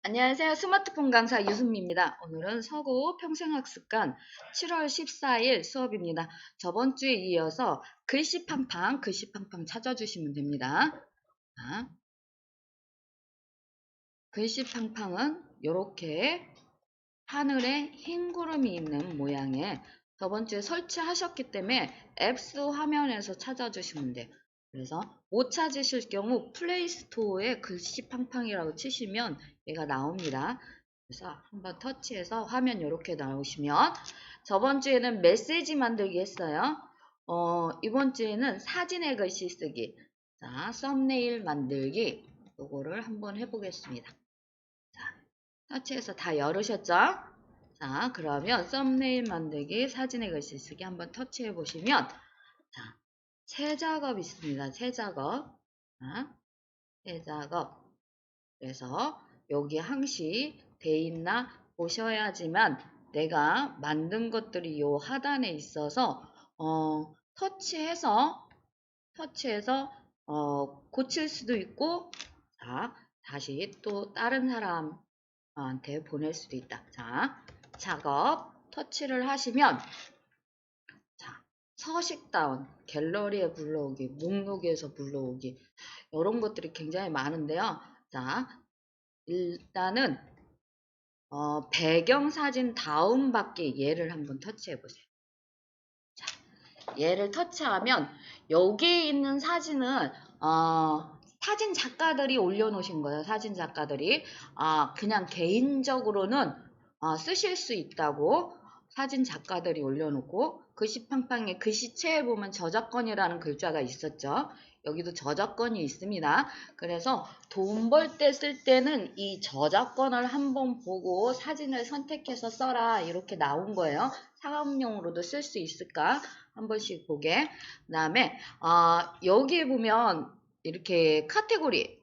안녕하세요. 스마트폰 강사 유승미입니다. 오늘은 서구 평생학습관 7월 14일 수업입니다. 저번 주에 이어서 글씨팡팡 찾아주시면 됩니다. 자, 글씨팡팡은 이렇게 하늘에 흰 구름이 있는 모양의 저번 주에 설치하셨기 때문에 앱스 화면에서 찾아주시면 돼요. 그래서 못 찾으실 경우 플레이스토어에 글씨팡팡이라고 치시면 얘가 나옵니다. 그래서 한번 터치해서 화면 이렇게 나오시면 저번 주에는 메시지 만들기 했어요. 이번 주에는 사진의 글씨 쓰기. 자, 썸네일 만들기. 요거를 한번 해보겠습니다. 터치해서 다 열으셨죠? 자, 그러면 썸네일 만들기, 사진의 글씨 쓰기 한번 터치해 보시면 자, 새 작업 있습니다. 새 작업. 자, 새 작업. 그래서 여기 항시 돼 있나 보셔야지만 내가 만든 것들이 요 하단에 있어서 터치해서 고칠 수도 있고 자, 다시 또 다른 사람한테 보낼 수도 있다. 자, 작업 터치를 하시면 자, 서식다운, 갤러리에 불러오기, 목록에서 불러오기 이런 것들이 굉장히 많은데요. 자, 일단은 배경사진 다운받기 얘를 한번 터치해 보세요. 자, 얘를 터치하면 여기 있는 사진은 사진 작가들이 올려놓으신 거예요. 사진 작가들이 그냥 개인적으로는 쓰실 수 있다고 사진 작가들이 올려놓고 글씨팡팡의 글씨체에 보면 저작권이라는 글자가 있었죠. 여기도 저작권이 있습니다. 그래서 돈 벌 때 쓸 때는 이 저작권을 한번 보고 사진을 선택해서 써라 이렇게 나온 거예요. 상업용으로도 쓸 수 있을까 한 번씩 보게. 그 다음에 여기에 보면 이렇게 카테고리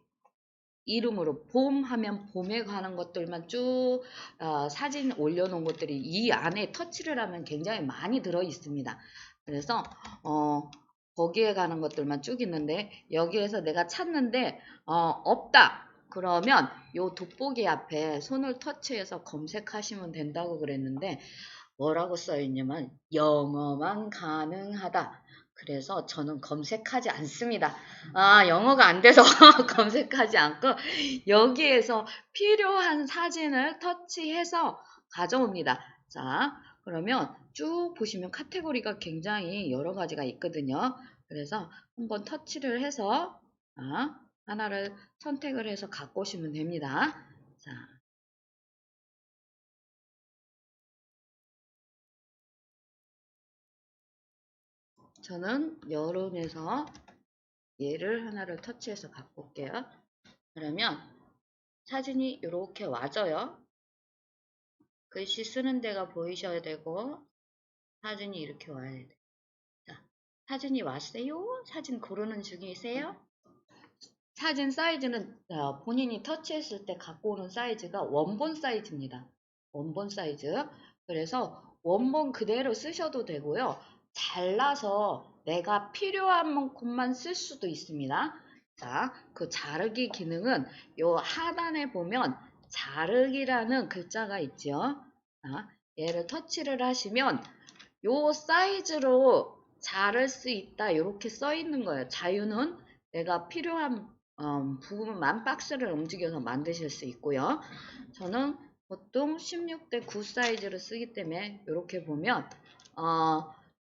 이름으로 봄 하면 봄에 관한 것들만 쭉 사진 올려놓은 것들이 이 안에 터치를 하면 굉장히 많이 들어 있습니다. 그래서 거기에 관한 것들만 쭉 있는데 여기에서 내가 찾는데 없다. 그러면 요 돋보기 앞에 손을 터치해서 검색하시면 된다고 그랬는데 뭐라고 써있냐면 영어만 가능하다. 그래서 저는 검색하지 않습니다. 영어가 안 돼서 검색하지 않고 여기에서 필요한 사진을 터치해서 가져옵니다. 자, 그러면 쭉 보시면 카테고리가 굉장히 여러 가지가 있거든요. 그래서 한번 터치를 해서 하나를 선택을 해서 갖고 오시면 됩니다. 자, 저는 여론에서 얘를 하나를 터치해서 갖고 올게요. 그러면 사진이 이렇게 와져요. 글씨 쓰는 데가 보이셔야 되고 사진이 이렇게 와야 돼요. 자, 사진이 왔어요? 사진 고르는 중이세요? 사진 사이즈는 본인이 터치했을 때 갖고 오는 사이즈가 원본 사이즈입니다. 원본 사이즈. 그래서 원본 그대로 쓰셔도 되고요. 잘라서 내가 필요한 만큼만 쓸 수도 있습니다. 자, 그 자르기 기능은 요 하단에 보면 자르기라는 글자가 있죠. 자, 얘를 터치를 하시면 요 사이즈로 자를 수 있다 이렇게 써 있는 거예요. 자유는 내가 필요한 부분만 박스를 움직여서 만드실 수 있고요. 저는 보통 16대 9 사이즈를 쓰기 때문에 이렇게 보면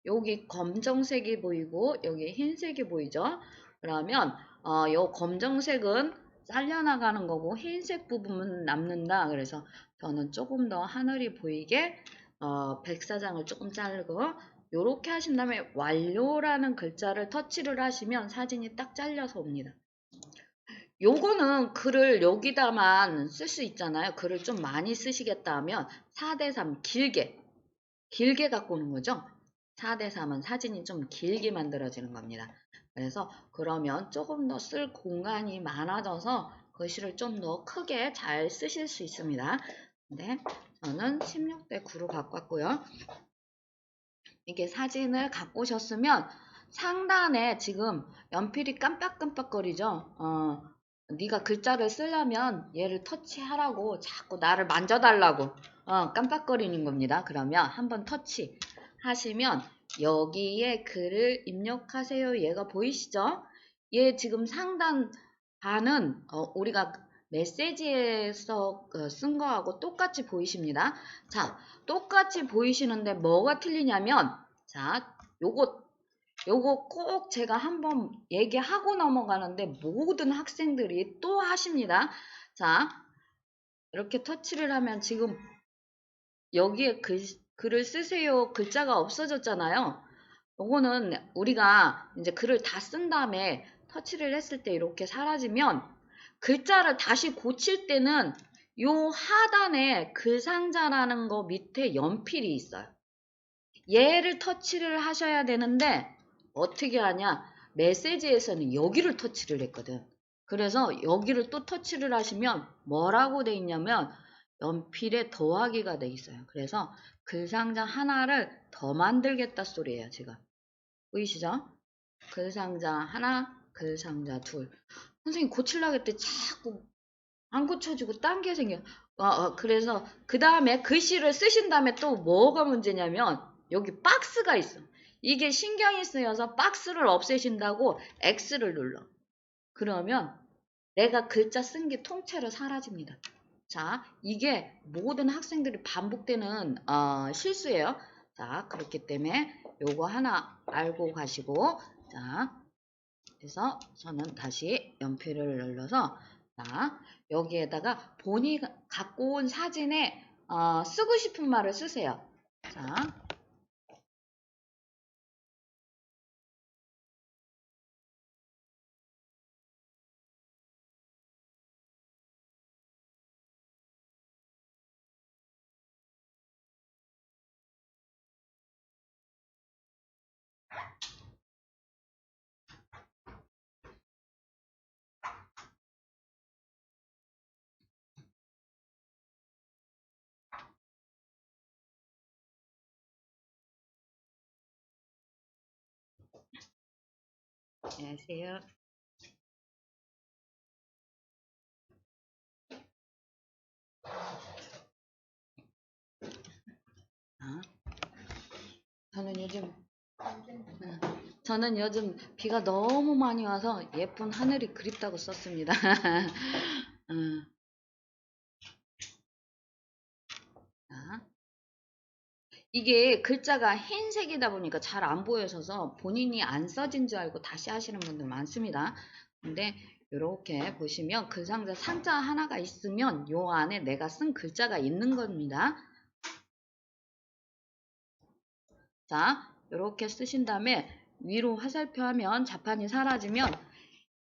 여기 검정색이 보이고 여기 흰색이 보이죠. 그러면 요 검정색은 잘려나가는 거고 흰색 부분은 남는다. 그래서 저는 조금 더 하늘이 보이게 백사장을 조금 자르고 요렇게 하신 다음에 완료라는 글자를 터치를 하시면 사진이 딱 잘려서 옵니다. 요거는 글을 여기다만 쓸 수 있잖아요. 글을 좀 많이 쓰시겠다 하면 4대3 길게 갖고 오는 거죠. 4대3은 사진이 좀 길게 만들어지는 겁니다. 그래서 그러면 조금 더 쓸 공간이 많아져서 글씨를 좀 더 크게 잘 쓰실 수 있습니다. 근데 저는 16대 9로 갖고 왔고요. 이게 사진을 갖고 오셨으면 상단에 지금 연필이 깜빡깜빡거리죠. 네가 글자를 쓰려면 얘를 터치하라고 자꾸 나를 만져달라고 깜빡거리는 겁니다. 그러면 한번 터치 하시면 여기에 글을 입력하세요. 얘가 보이시죠? 얘 지금 상단 반은 우리가 메시지에서 쓴 거하고 똑같이 보이십니다. 자, 똑같이 보이시는데 뭐가 틀리냐면 자, 요거 꼭 제가 한번 얘기하고 넘어가는데 모든 학생들이 또 하십니다. 자, 이렇게 터치를 하면 지금 여기에 글을 쓰세요. 글자가 없어졌잖아요. 요거는 우리가 이제 글을 다 쓴 다음에 터치를 했을 때 이렇게 사라지면 글자를 다시 고칠 때는 요 하단에 글상자라는 거 밑에 연필이 있어요. 얘를 터치를 하셔야 되는데 어떻게 하냐? 메시지에서는 여기를 터치를 했거든. 그래서 여기를 또 터치를 하시면 뭐라고 돼 있냐면 연필에 더하기가 돼 있어요. 그래서 글상자 하나를 더 만들겠다 소리예요, 지금. 보이시죠? 글상자 하나, 글상자 둘. 선생님 고치려고 했더니 자꾸 안 고쳐지고 딴 게 생겨. 그래서 그 다음에 글씨를 쓰신 다음에 또 뭐가 문제냐면 여기 박스가 있어. 이게 신경이 쓰여서 박스를 없애신다고 X를 눌러. 그러면 내가 글자 쓴 게 통째로 사라집니다. 자, 이게 모든 학생들이 반복되는 실수예요. 자, 그렇기 때문에 요거 하나 알고 가시고 자, 그래서 저는 다시 연필을 눌러서 자, 여기에다가 본인이 갖고 온 사진에 쓰고 싶은 말을 쓰세요. 자, 안녕하세요. 자, 저는 요즘 저는 요즘 비가 너무 많이 와서 예쁜 하늘이 그립다고 썼습니다. 음, 자, 이게 글자가 흰색이다 보니까 잘 안 보여서 본인이 안 써진 줄 알고 다시 하시는 분들 많습니다. 근데 이렇게 보시면 글상자 상자 하나가 있으면 요 안에 내가 쓴 글자가 있는 겁니다. 자, 이렇게 쓰신 다음에 위로 화살표 하면 자판이 사라지면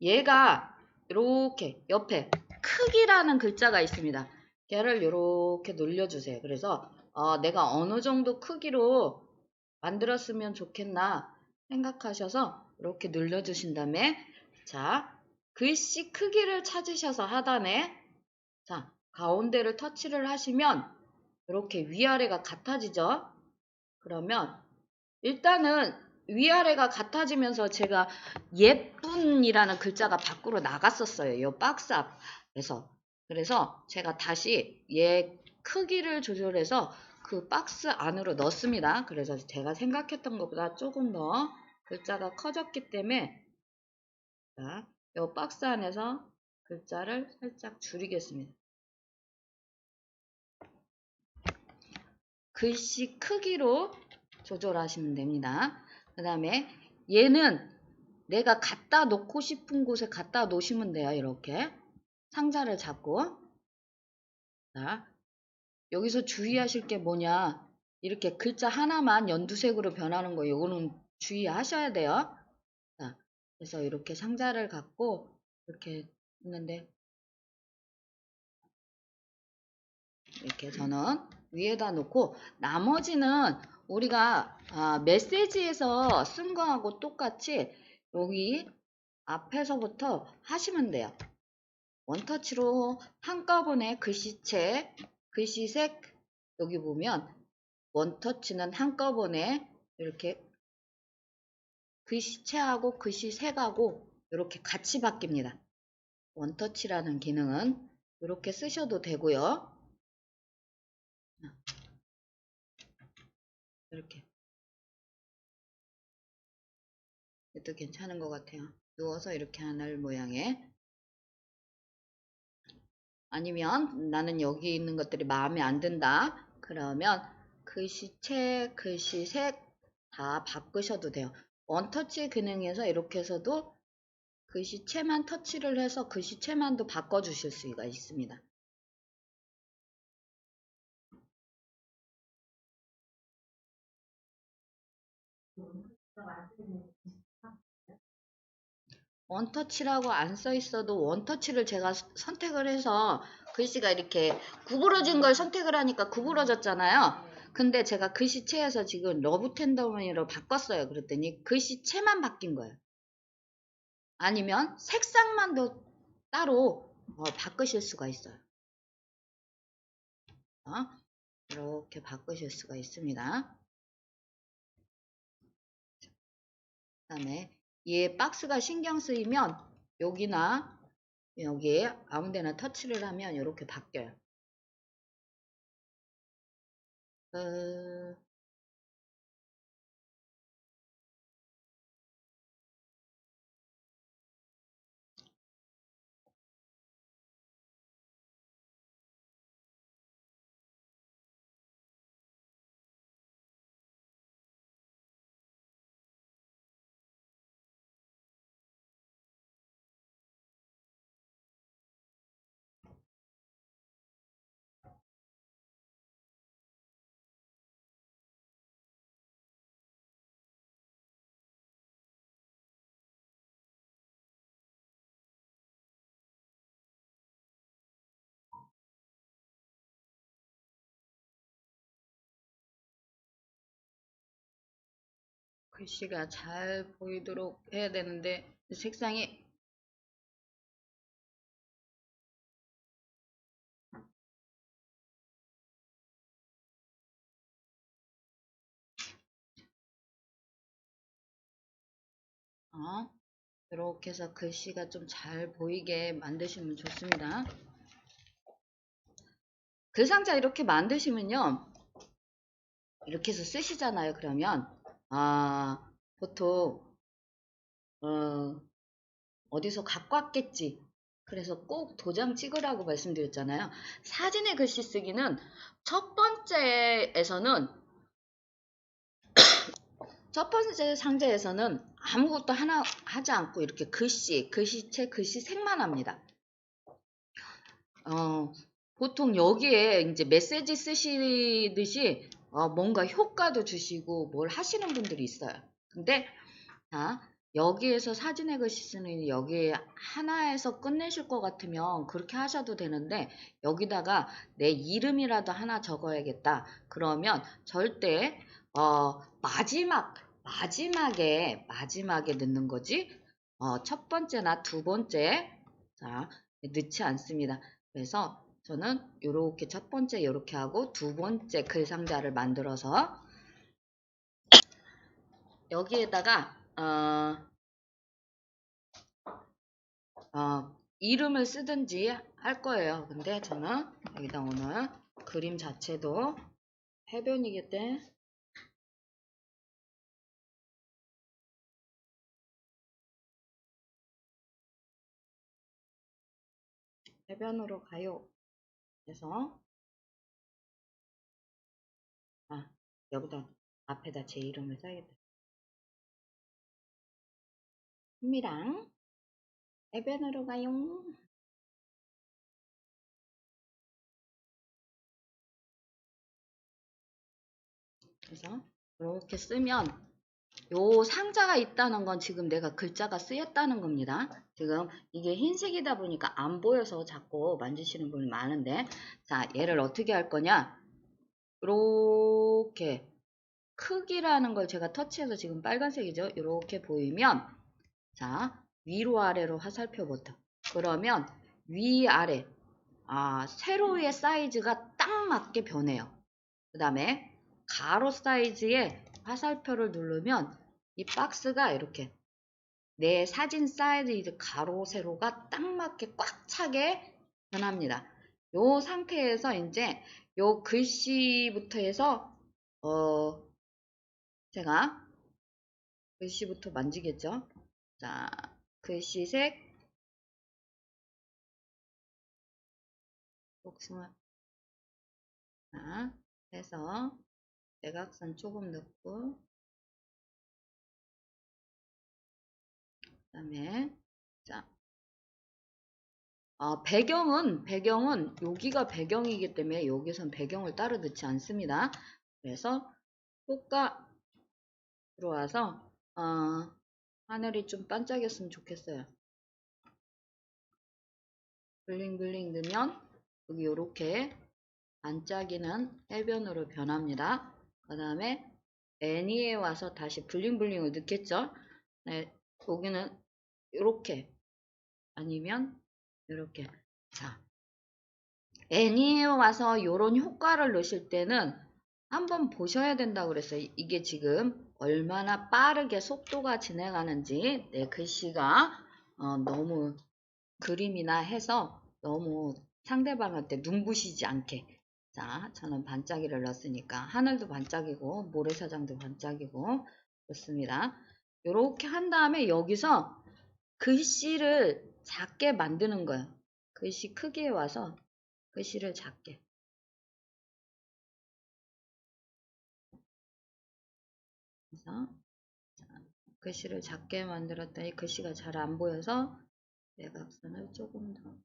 얘가 이렇게 옆에 크기라는 글자가 있습니다. 걔를 이렇게 눌려주세요. 그래서 내가 어느 정도 크기로 만들었으면 좋겠나 생각하셔서 이렇게 눌러주신 다음에 자, 글씨 크기를 찾으셔서 하단에 자, 가운데를 터치를 하시면 이렇게 위아래가 같아지죠. 그러면 일단은 위아래가 같아지면서 제가 예쁜이라는 글자가 밖으로 나갔었어요. 이 박스 앞에서. 그래서 제가 다시 얘 크기를 조절해서 그 박스 안으로 넣습니다. 그래서 제가 생각했던 것보다 조금 더 글자가 커졌기 때문에 자, 이 박스 안에서 글자를 살짝 줄이겠습니다. 글씨 크기로 조절하시면 됩니다. 그 다음에 얘는 내가 갖다 놓고 싶은 곳에 갖다 놓으시면 돼요. 이렇게 상자를 잡고 자, 여기서 주의하실 게 뭐냐 이렇게 글자 하나만 연두색으로 변하는 거 이거는 주의하셔야 돼요. 자, 그래서 이렇게 상자를 갖고 이렇게 했는데 이렇게 저는 위에다 놓고 나머지는 우리가 메시지에서 쓴 거하고 똑같이 여기 앞에서부터 하시면 돼요. 원터치로 한꺼번에 글씨체, 글씨색 여기 보면 원터치는 한꺼번에 이렇게 글씨체하고 글씨색하고 이렇게 같이 바뀝니다. 원터치라는 기능은 이렇게 쓰셔도 되고요. 이렇게. 이것도 괜찮은 것 같아요. 누워서 이렇게 하늘 모양의. 아니면 나는 여기 있는 것들이 마음에 안 든다. 그러면 글씨체, 글씨색 다 바꾸셔도 돼요. 원터치 기능에서 이렇게 해서도 글씨체만 터치를 해서 글씨체만도 바꿔주실 수가 있습니다. 원터치라고 안 써 있어도 원터치를 제가 선택을 해서 글씨가 이렇게 구부러진 걸 선택을 하니까 구부러졌잖아요. 근데 제가 글씨체에서 지금 러브 텐더머니로 바꿨어요. 그랬더니 글씨체만 바뀐 거예요. 아니면 색상만도 따로 바꾸실 수가 있어요. 이렇게 바꾸실 수가 있습니다. 그 다음에 얘 박스가 신경 쓰이면 여기나 여기에 아무데나 터치를 하면 이렇게 바뀌어요. 글씨가 잘 보이도록 해야 되는데 색상이 이렇게 해서 글씨가 좀 잘 보이게 만드시면 좋습니다. 글상자 이렇게 만드시면요, 이렇게 해서 쓰시잖아요. 그러면 보통 어디서 갖고 왔겠지. 그래서 꼭 도장 찍으라고 말씀드렸잖아요. 사진의 글씨 쓰기는 첫 번째 상자에서는 아무것도 하나 하지 않고 이렇게 글씨체, 글씨색만 합니다. 보통 여기에 이제 메시지 쓰시듯이 뭔가 효과도 주시고 뭘 하시는 분들이 있어요. 근데 여기에서 사진의 글씨 쓰는 여기 하나에서 끝내실 것 같으면 그렇게 하셔도 되는데 여기다가 내 이름이라도 하나 적어야겠다. 그러면 절대 마지막에 넣는 거지 첫 번째나 두 번째 넣지 않습니다. 그래서 저는 요렇게 첫 번째 요렇게 하고 두 번째 글 상자를 만들어서 여기에다가 이름을 쓰든지 할 거예요. 근데 저는 여기다 오늘 그림 자체도 해변이기 때문에 해변으로 가요. 그래서 여기다 앞에다 제 이름을 써야겠다. 힘이랑 해변으로 가요. 그래서 이렇게 쓰면 요 상자가 있다는 건 지금 내가 글자가 쓰였다는 겁니다. 지금 이게 흰색이다 보니까 안 보여서 자꾸 만지시는 분이 많은데 자 얘를 어떻게 할 거냐 이렇게 크기라는 걸 제가 터치해서 지금 빨간색이죠. 이렇게 보이면 자 위로 아래로 화살표부터 그러면 위아래 세로의 사이즈가 딱 맞게 변해요. 그 다음에 가로 사이즈의 화살표를 누르면 이 박스가 이렇게 내 사진 사이즈 가로 세로가 딱 맞게 꽉 차게 변합니다. 요 상태에서 이제 요 글씨부터 해서 제가 글씨부터 만지겠죠. 자, 글씨색 복숭아 해서 대각선 조금 넣고 그다음에 자 배경은 여기가 배경이기 때문에 여기선 배경을 따로 넣지 않습니다. 그래서 효과 들어와서 하늘이 좀 반짝였으면 좋겠어요. 블링블링 넣으면 여기 이렇게 반짝이는 해변으로 변합니다. 그 다음에 애니에 와서 다시 블링블링을 넣겠죠. 네, 여기는 이렇게 아니면 이렇게. 자, 애니에 와서 이런 효과를 넣으실 때는 한번 보셔야 된다고 그랬어요. 이게 지금 얼마나 빠르게 속도가 진행하는지. 내 글씨가 너무 그림이나 해서 너무 상대방한테 눈부시지 않게. 자, 저는 반짝이를 넣었으니까 하늘도 반짝이고 모래사장도 반짝이고 좋습니다. 이렇게 한 다음에 여기서 글씨를 작게 만드는 거예요. 글씨 크기에 와서 글씨를 작게. 그래서 글씨를 작게 만들었더니 글씨가 잘 안 보여서 대각선을 조금 더.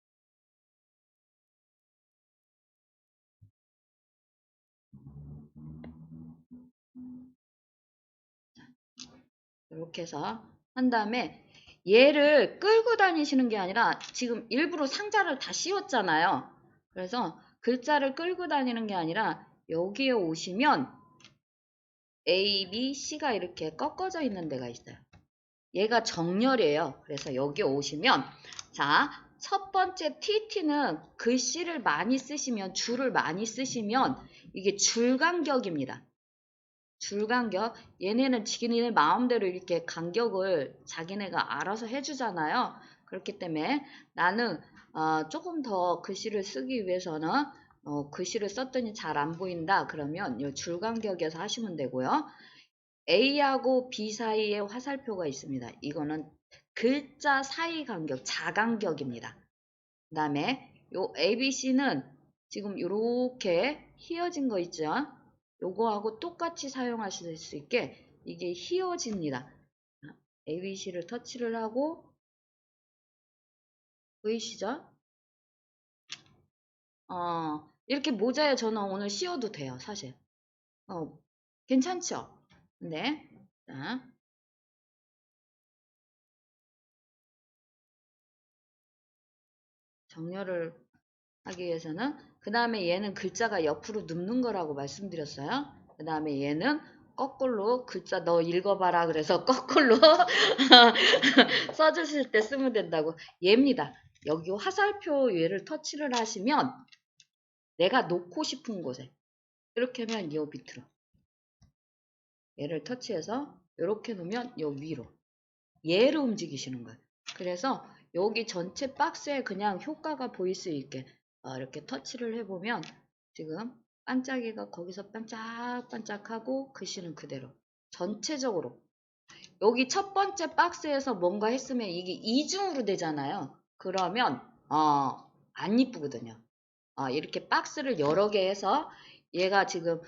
이렇게 해서 한 다음에 얘를 끌고 다니시는 게 아니라 지금 일부러 상자를 다 씌웠잖아요. 그래서 글자를 끌고 다니는 게 아니라 여기에 오시면 A, B, C가 이렇게 꺾어져 있는 데가 있어요. 얘가 정렬이에요. 그래서 여기 오시면 자, 첫 번째 TT는 글씨를 많이 쓰시면 줄을 많이 쓰시면 이게 줄 간격입니다. 줄 간격. 얘네는 지기네 마음대로 이렇게 간격을 자기네가 알아서 해주잖아요. 그렇기 때문에 나는 조금 더 글씨를 쓰기 위해서는 글씨를 썼더니 잘 안 보인다. 그러면 이 줄 간격에서 하시면 되고요. A하고 B 사이에 화살표가 있습니다. 이거는 글자 사이 간격, 자간격입니다. 그 다음에 요 ABC는 지금 이렇게 휘어진 거 있죠? 요거하고 똑같이 사용하실 수 있게 이게 휘어집니다. ABC를 터치를 하고 보이시죠? 이렇게 모자에 저는 오늘 씌워도 돼요, 사실. 괜찮죠? 네. 자, 정렬을 하기 위해서는 그 다음에 얘는 글자가 옆으로 눕는 거라고 말씀드렸어요. 그 다음에 얘는 거꾸로 글자 너 읽어봐라 그래서 거꾸로 써주실 때 쓰면 된다고. 얘입니다. 여기 화살표 얘를 터치를 하시면 내가 놓고 싶은 곳에 이렇게 하면 요 밑으로 얘를 터치해서 이렇게 놓으면 요 위로 얘를 움직이시는 거예요. 그래서 여기 전체 박스에 그냥 효과가 보일 수 있게 이렇게 터치를 해보면 지금 반짝이가 거기서 반짝반짝하고 글씨는 그대로 전체적으로 여기 첫 번째 박스에서 뭔가 했으면 이게 이중으로 되잖아요. 그러면 안 이쁘거든요. 이렇게 박스를 여러 개 해서 얘가 지금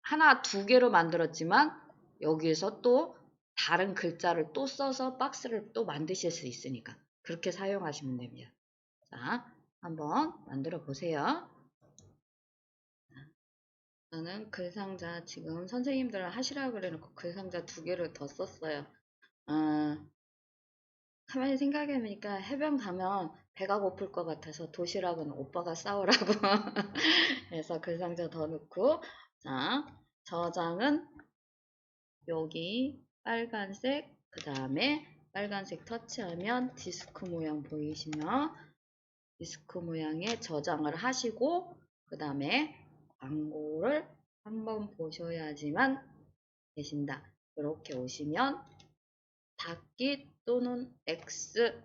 하나 두 개로 만들었지만 여기에서 또 다른 글자를 또 써서 박스를 또 만드실 수 있으니까 그렇게 사용하시면 됩니다. 자, 한번 만들어 보세요. 저는 글상자 지금 선생님들 하시라고 그래놓고 글상자 두 개를 더 썼어요. 가만히 생각해보니까 해변 가면 배가 고플 것 같아서 도시락은 오빠가 싸오라고 그래서 글상자 더 넣고. 자, 저장은 여기 빨간색, 그 다음에 빨간색 터치하면 디스크 모양 보이시면 디스크 모양에 저장을 하시고 그 다음에 광고를 한번 보셔야지만 되신다. 이렇게 오시면 닫기 또는 X.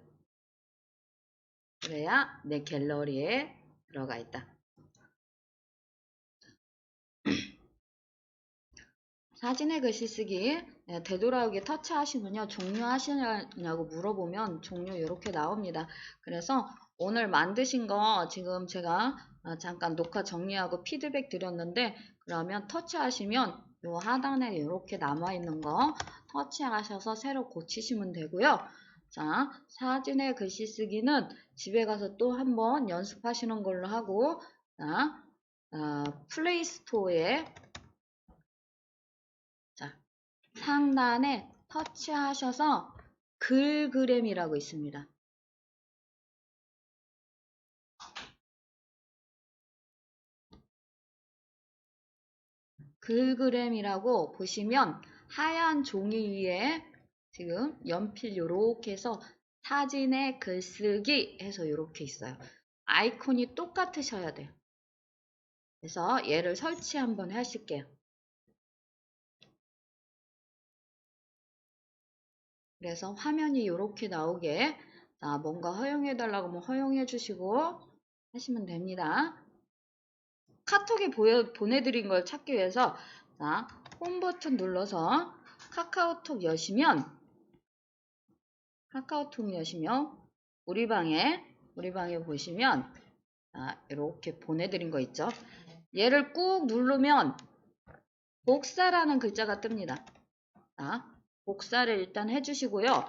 그래야 내 갤러리에 들어가 있다. 사진의 글씨 쓰기 되돌아오기 터치하시면요 종료하시냐고 물어보면 종료 이렇게 나옵니다. 그래서 오늘 만드신 거 지금 제가 잠깐 녹화 정리하고 피드백 드렸는데 그러면 터치하시면 요 하단에 이렇게 남아있는 거 터치하셔서 새로 고치시면 되고요. 자, 사진의 글씨 쓰기는 집에 가서 또 한번 연습하시는 걸로 하고 자, 플레이스토어에 상단에 터치하셔서 글그램이라고 있습니다. 글그램이라고 보시면 하얀 종이 위에 지금 연필 요렇게 해서 사진의 글쓰기 해서 요렇게 있어요. 아이콘이 똑같으셔야 돼요. 그래서 얘를 설치 한번 하실게요. 그래서 화면이 이렇게 나오게 뭔가 허용해달라고 하면 허용해 주시고 하시면 됩니다. 카톡에 보내드린 걸 찾기 위해서 홈 버튼 눌러서 카카오톡 여시면 우리 방에 보시면 이렇게 보내드린 거 있죠. 얘를 꾹 누르면 복사라는 글자가 뜹니다. 복사를 일단 해주시고요.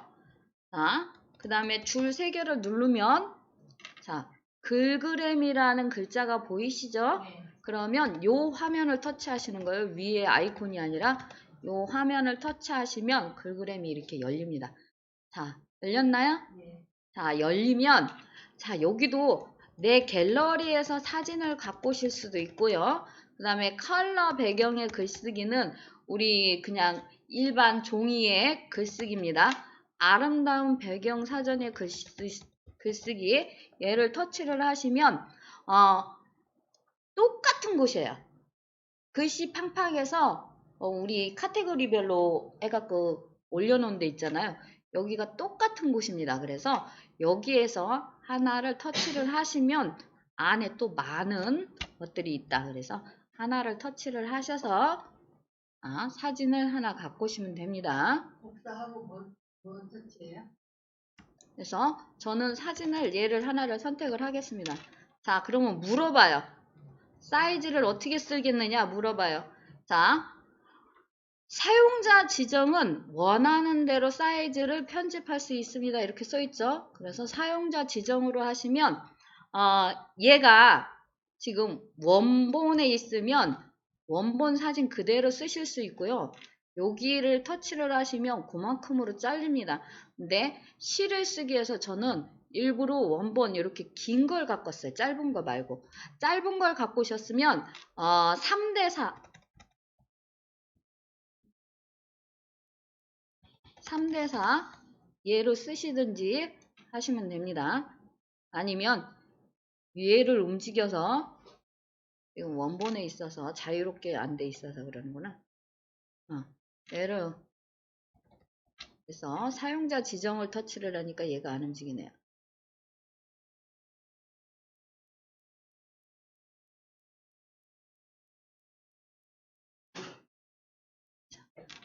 그 다음에 줄 3개를 누르면 글그램이라는 글자가 보이시죠? 네. 그러면 요 화면을 터치하시는 거예요. 위에 아이콘이 아니라 요 화면을 터치하시면 글그램이 이렇게 열립니다. 열렸나요? 네. 열리면 여기도 내 갤러리에서 사진을 갖고 오실 수도 있고요. 그 다음에 컬러 배경의 글쓰기는 우리 그냥 일반 종이의 글쓰기입니다. 아름다운 배경 사전의 글쓰기 얘를 터치를 하시면 똑같은 곳이에요. 글씨 팡팡해서 우리 카테고리별로 해갖고 올려놓은 데 있잖아요. 여기가 똑같은 곳입니다. 그래서 여기에서 하나를 터치를 하시면 안에 또 많은 것들이 있다. 그래서 하나를 터치를 하셔서 사진을 하나 갖고 오시면 됩니다. 복사하고 뭐 터치해요? 그래서 저는 사진을 얘를 하나를 선택을 하겠습니다. 그러면 물어봐요. 사이즈를 어떻게 쓰겠느냐 물어봐요. 사용자 지정은 원하는 대로 사이즈를 편집할 수 있습니다. 이렇게 써있죠. 그래서 사용자 지정으로 하시면 얘가 지금 원본에 있으면 원본 사진 그대로 쓰실 수 있고요. 여기를 터치를 하시면 그만큼으로 잘립니다. 근데 시를 쓰기 위해서 저는 일부러 원본 이렇게 긴 걸 갖고 왔어요. 짧은 거 말고. 짧은 걸 갖고 오셨으면 3대4 얘로 쓰시든지 하시면 됩니다. 아니면 얘를 움직여서 지금 원본에 있어서 자유롭게 안 돼 있어서 그러는구나. 얘를 그래서 사용자 지정을 터치를 하니까 얘가 안 움직이네요.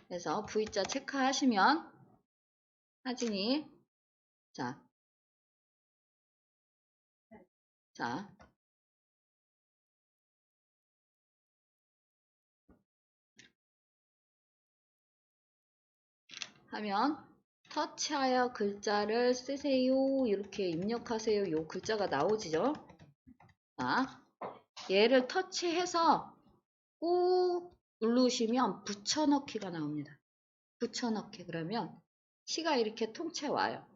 그래서 V자 체크하시면 사진이 자 하면 터치하여 글자를 쓰세요. 이렇게 입력하세요. 요 글자가 나오지죠. 얘를 터치해서 꾹 누르시면 붙여넣기가 나옵니다. 붙여넣기 그러면 시가 이렇게 통째 와요.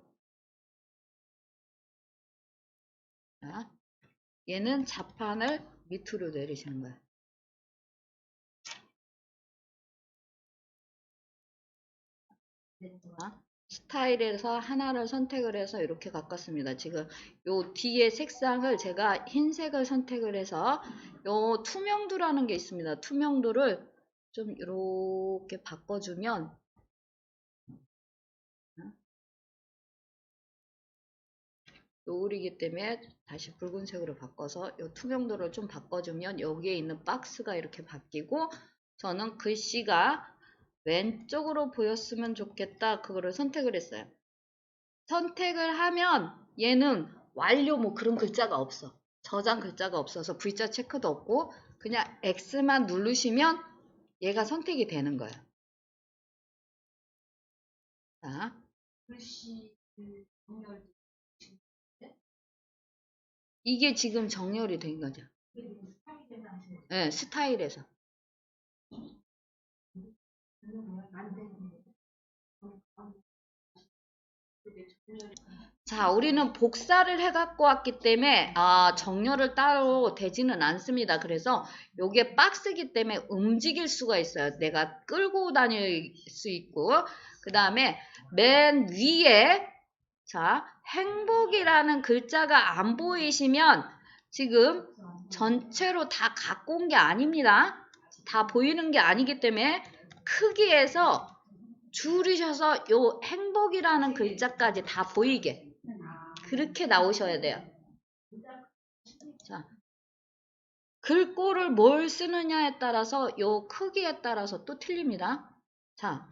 얘는 자판을 밑으로 내리시는 거예요. 스타일에서 하나를 선택을 해서 이렇게 바꿨습니다. 지금 요 뒤에 색상을 제가 흰색을 선택을 해서 요 투명도라는 게 있습니다. 투명도를 좀 이렇게 바꿔주면 노을이기 때문에 다시 붉은색으로 바꿔서 이 투명도를 좀 바꿔주면 여기에 있는 박스가 이렇게 바뀌고 저는 글씨가 왼쪽으로 보였으면 좋겠다. 그거를 선택을 했어요. 선택을 하면 얘는 완료 뭐 그런 글자가 없어. 저장 글자가 없어서 V자 체크도 없고 그냥 X만 누르시면 얘가 선택이 되는 거예요. 자, 글씨 정렬 이게 지금 정렬이 된 거죠. 스타일에서 하시는 네, 스타일에서. 만드는 자, 우리는 복사를 해갖고 왔기 때문에 정렬을 따로 되지는 않습니다. 그래서 요게 박스기 때문에 움직일 수가 있어요. 내가 끌고 다닐 수 있고 그 다음에 맨 위에 자 행복이라는 글자가 안 보이시면 지금 전체로 다 갖고 온 게 아닙니다. 다 보이는 게 아니기 때문에 크기에서 줄이셔서 요 행복이라는 글자까지 다 보이게 그렇게 나오셔야 돼요. 자, 글꼴을 뭘 쓰느냐에 따라서 요 크기에 따라서 또 틀립니다. 자,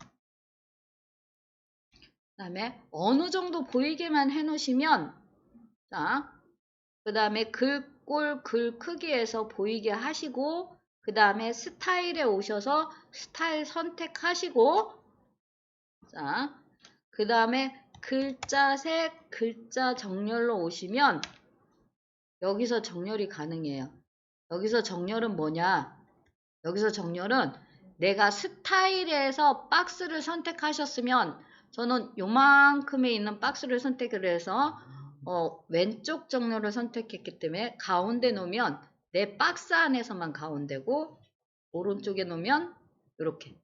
그 다음에 어느 정도 보이게만 해놓으시면 자, 그 다음에 글꼴 글 크기에서 보이게 하시고 그 다음에 스타일에 오셔서 스타일 선택하시고 자, 그 다음에 글자 색, 글자 정렬로 오시면 여기서 정렬이 가능해요. 여기서 정렬은 뭐냐? 여기서 정렬은 내가 스타일에서 박스를 선택하셨으면 저는 요만큼에 있는 박스를 선택을 해서 왼쪽 정렬을 선택했기 때문에 가운데 놓으면 내 박스 안에서만 가운데고 오른쪽에 놓으면 이렇게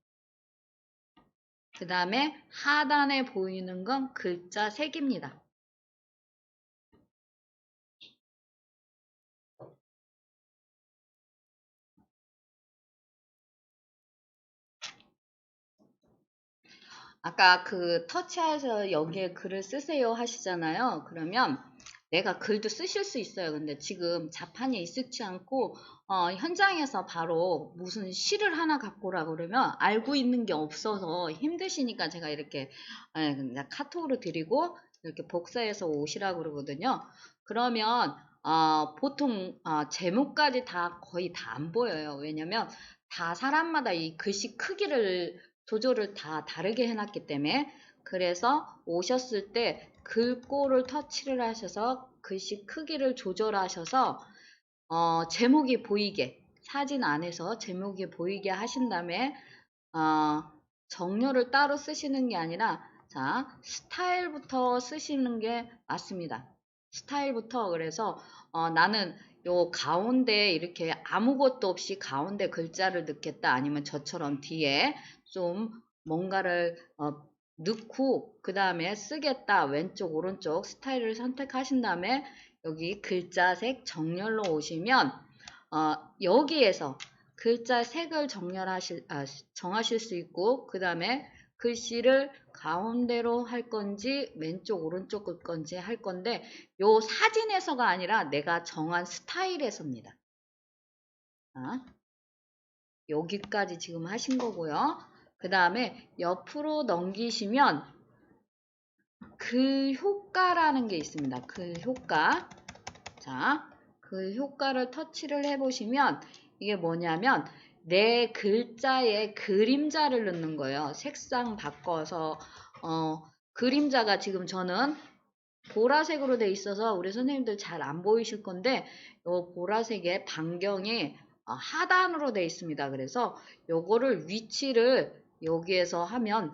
그 다음에 하단에 보이는 건 글자 색입니다. 아까 그 터치해서 여기에 글을 쓰세요 하시잖아요. 그러면 내가 글도 쓰실 수 있어요. 근데 지금 자판에 익숙치 않고 현장에서 바로 무슨 시를 하나 갖고 오라고 그러면 알고 있는 게 없어서 힘드시니까 제가 이렇게 그냥 카톡으로 드리고 이렇게 복사해서 오시라고 그러거든요. 그러면 보통 제목까지 다 거의 다 안 보여요. 왜냐면 다 사람마다 이 글씨 크기를 조절을 다 다르게 해놨기 때문에 그래서 오셨을 때 글꼴을 터치를 하셔서 글씨 크기를 조절하셔서 제목이 보이게 사진 안에서 제목이 보이게 하신 다음에 정렬을 따로 쓰시는 게 아니라 자 스타일부터 쓰시는 게 맞습니다. 스타일부터 그래서 나는 요 가운데 이렇게 아무것도 없이 가운데 글자를 넣겠다 아니면 저처럼 뒤에 좀 뭔가를 넣고 그 다음에 쓰겠다 왼쪽 오른쪽 스타일을 선택하신 다음에 여기 글자색 정렬로 오시면 여기에서 글자 색을 정하실 수 있고 그 다음에 글씨를 가운데로 할 건지 왼쪽 오른쪽 걸 건지 할 건데 요 사진에서가 아니라 내가 정한 스타일에서입니다. 여기까지 지금 하신 거고요. 그 다음에 옆으로 넘기시면 그 효과라는 게 있습니다. 그 효과. 자, 그 효과를 터치를 해보시면 이게 뭐냐면 내 글자에 그림자를 넣는 거예요. 색상 바꿔서 그림자가 지금 저는 보라색으로 돼 있어서 우리 선생님들 잘 안 보이실 건데 요 보라색의 반경이 하단으로 돼 있습니다. 그래서 요거를 위치를 여기에서 하면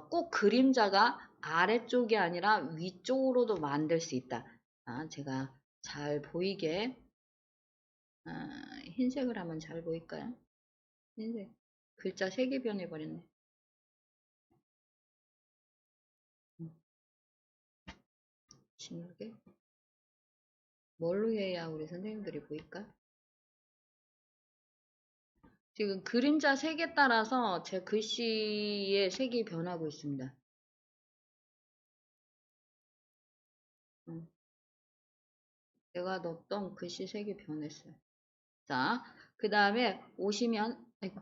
꼭 그림자가 아래쪽이 아니라 위쪽으로도 만들 수 있다. 제가 잘 보이게 흰색을 하면 잘 보일까요? 흰색 글자 색이 변해버렸네. 진하게 뭘로 해야 우리 선생님들이 보일까? 지금 그림자 색에 따라서 제 글씨의 색이 변하고 있습니다. 내가 넣었던 글씨 색이 변했어요. 자, 그 다음에 오시면, 아이고,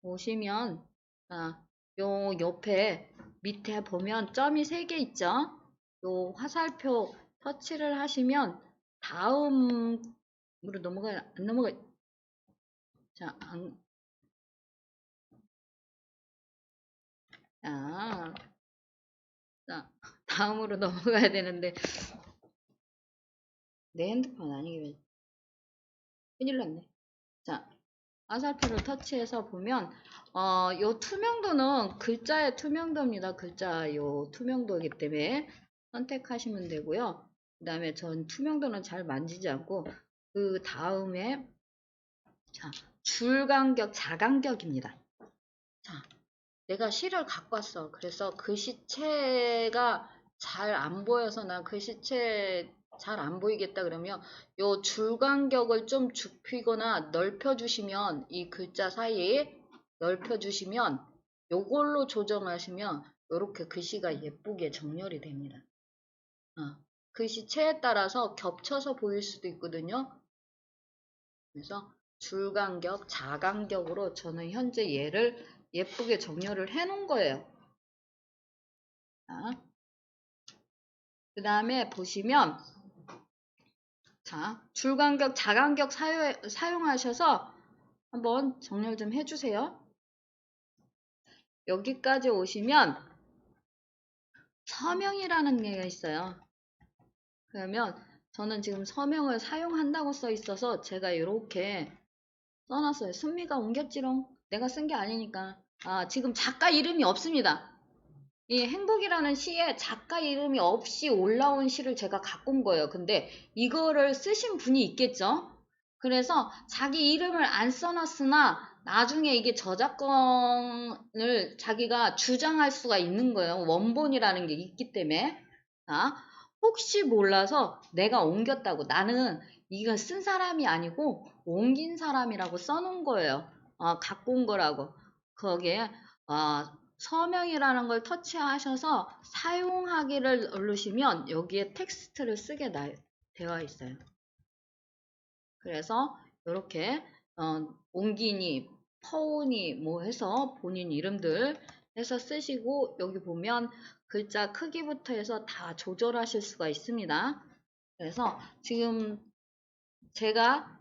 오시면, 자, 요 옆에 밑에 보면 점이 3개 있죠? 요 화살표 터치를 하시면 다음으로 넘어가요. 안 넘어가요. 자, 자, 다음으로 넘어가야 되는데, 내 핸드폰 아니겠네. 큰일 났네. 자, 화살표를 터치해서 보면, 요 투명도는 글자의 투명도입니다. 글자 요 투명도이기 때문에 선택하시면 되고요. 그 다음에 전 투명도는 잘 만지지 않고, 그 다음에, 자, 줄간격, 자간격입니다. 자, 내가 실을 갖고 왔어. 그래서 글씨체가 잘 안 보여서 나 글씨체 잘 안 보이겠다 그러면 요 줄간격을 좀 좁히거나 넓혀주시면 이 글자 사이에 넓혀주시면 요걸로 조정하시면 요렇게 글씨가 예쁘게 정렬이 됩니다. 글씨체에 따라서 겹쳐서 보일 수도 있거든요. 그래서 줄간격, 자간격으로 저는 현재 얘를 예쁘게 정렬을 해 놓은 거예요. 그 다음에 보시면 자, 줄간격, 자간격 사용하셔서 한번 정렬 좀 해주세요. 여기까지 오시면 서명이라는 게 있어요. 그러면 저는 지금 서명을 사용한다고 써 있어서 제가 이렇게 써놨어요. 순미가 옮겼지롱. 내가 쓴 게 아니니까. 지금 작가 이름이 없습니다. 이 행복이라는 시에 작가 이름이 없이 올라온 시를 제가 갖고 온 거예요. 근데 이거를 쓰신 분이 있겠죠? 그래서 자기 이름을 안 써놨으나 나중에 이게 저작권을 자기가 주장할 수가 있는 거예요. 원본이라는 게 있기 때문에. 자, 혹시 몰라서 내가 옮겼다고. 나는 이거 쓴 사람이 아니고 옮긴 사람이라고 써놓은 거예요. 갖고 온 거라고. 거기에 서명이라는 걸 터치하셔서 사용하기를 누르시면 여기에 텍스트를 쓰게 되어 있어요. 그래서 이렇게 옮기니, 퍼오니 뭐 해서 본인 이름들 해서 쓰시고 여기 보면 글자 크기부터 해서 다 조절하실 수가 있습니다. 그래서 지금 제가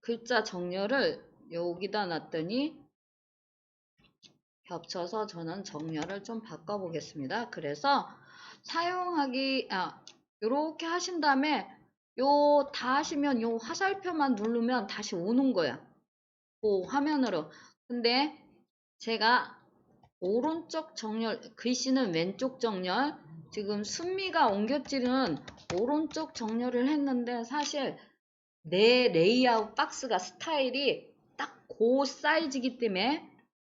글자 정렬을 여기다 놨더니 겹쳐서 저는 정렬을 좀 바꿔보겠습니다. 그래서 사용하기, 요렇게 하신 다음에 요 다 하시면 요 화살표만 누르면 다시 오는 거야. 그 화면으로. 근데 제가 오른쪽 정렬, 글씨는 왼쪽 정렬, 지금 순미가 옮겼지는 오른쪽 정렬을 했는데 사실 내 레이아웃 박스가 스타일이 딱 그 사이즈이기 때문에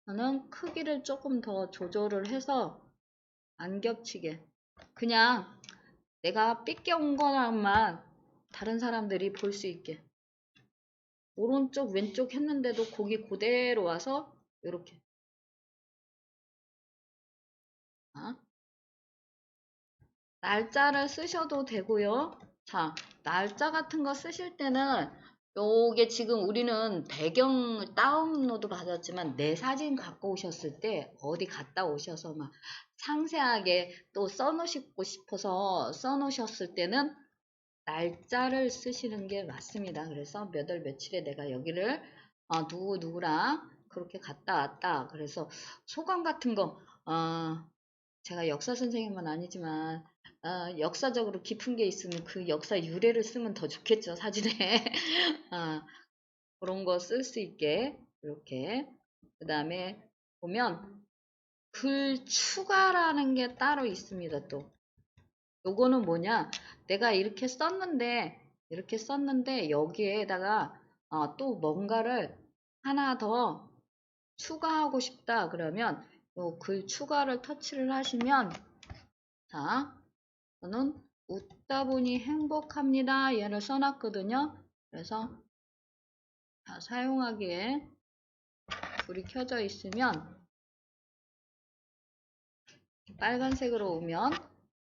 저는 크기를 조금 더 조절을 해서 안 겹치게 그냥 내가 삐껴온 거랑만 다른 사람들이 볼 수 있게 오른쪽 왼쪽 했는데도 거기 그대로 와서 이렇게 날짜를 쓰셔도 되고요. 자, 날짜 같은 거 쓰실 때는 요게 지금 우리는 배경 다운로드 받았지만 내 사진 갖고 오셨을 때 어디 갔다 오셔서 막 상세하게 또 써놓으시고 싶어서 써놓으셨을 때는 날짜를 쓰시는 게 맞습니다. 그래서 몇 월 며칠에 내가 여기를 누구랑 그렇게 갔다 왔다. 그래서 소감 같은 거 제가 역사 선생님은 아니지만 역사적으로 깊은 게 있으면 그 역사 유래를 쓰면 더 좋겠죠, 사진에. 그런 거 쓸 수 있게 이렇게 그 다음에 보면 글 추가라는 게 따로 있습니다. 또 요거는 뭐냐, 내가 이렇게 썼는데 여기에다가 또 뭔가를 하나 더 추가하고 싶다 그러면 요 글 추가를 터치를 하시면 자, 저는 웃다 보니 행복합니다. 얘를 써놨거든요. 그래서 사용하기에 불이 켜져 있으면 빨간색으로 오면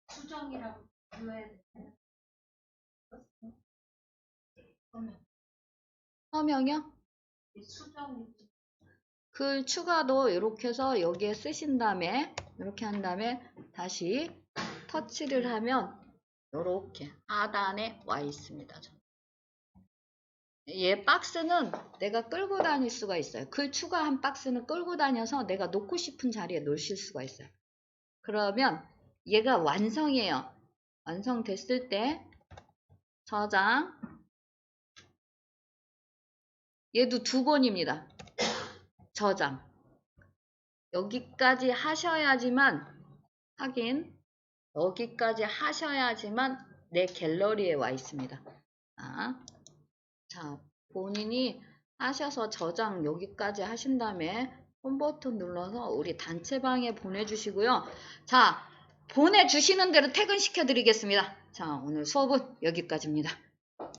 수정이라고 눌러야 돼. 서명이요? 수정 글 추가도 이렇게 해서 여기에 쓰신 다음에 이렇게 한 다음에 다시 터치를 하면 이렇게 하단에 와 있습니다. 얘 박스는 내가 끌고 다닐 수가 있어요. 글 추가한 박스는 끌고 다녀서 내가 놓고 싶은 자리에 놓으실 수가 있어요. 그러면 얘가 완성이에요. 완성됐을 때 저장, 얘도 2번입니다. 저장. 여기까지 하셔야지만 여기까지 하셔야지만 내 갤러리에 와 있습니다. 자, 본인이 하셔서 저장 여기까지 하신 다음에 홈 버튼 눌러서 우리 단체방에 보내주시고요. 자, 보내주시는 대로 퇴근시켜 드리겠습니다. 자, 오늘 수업은 여기까지입니다.